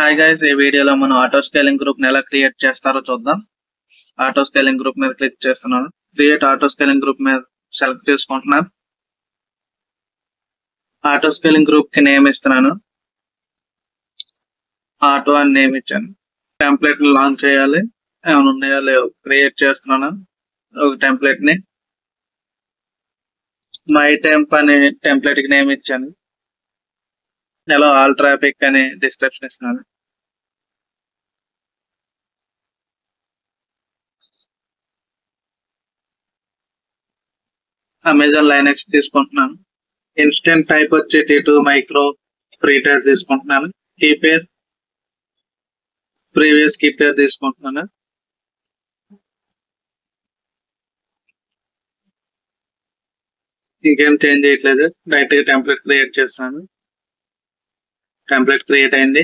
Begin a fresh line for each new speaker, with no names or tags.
Hi guys, ఈ వీడియోలో మనం ఆటో స్కేలింగ్ గ్రూప్ ని ఎలా క్రియేట్ చేస్తారో చూద్దాం. ఆటో స్కేలింగ్ గ్రూప్ మీద క్లిక్ చేస్తున్నాను. క్రియేట్ ఆటో స్కేలింగ్ గ్రూప్ మీద సెలెక్ట్ చేసుకుంటున్నాను. ఆటో స్కేలింగ్ గ్రూప్ కి నేమ్ ఇస్తున్నాను. ఆటో అని నేమ్ ఇచ్చాను. టెంప్లెట్ ని లాంచ్ చేయాలి. ఏమైనా ఉన్నాయో లేవు క్రియేట్ చేస్తున్నాను. ఒక టెంప్లెట్ ని మై టెంప్ అనే టెంప్లెట్ కి నేమ్ ఇచ్చాను. ఎలా ఆల్ ట్రాఫిక్ అని డిస్క్రిప్షన్ ఇస్తున్నాను. అమెజాన్ లైనక్స్ తీసుకుంటున్నాను. ఇన్స్టెంట్ టైప్ వచ్చి T2 మైక్రో ఫ్రీ టైర్ తీసుకుంటున్నాను. Key pair previous key pair తీసుకుంటున్నాను. ఇంకేం చేంజ్ చేయట్లేదు. డైరెక్ట్ గా టెంప్లెట్ క్రియేట్ చేస్తున్నాను. టెంప్లెట్ క్రియేట్ అయింది.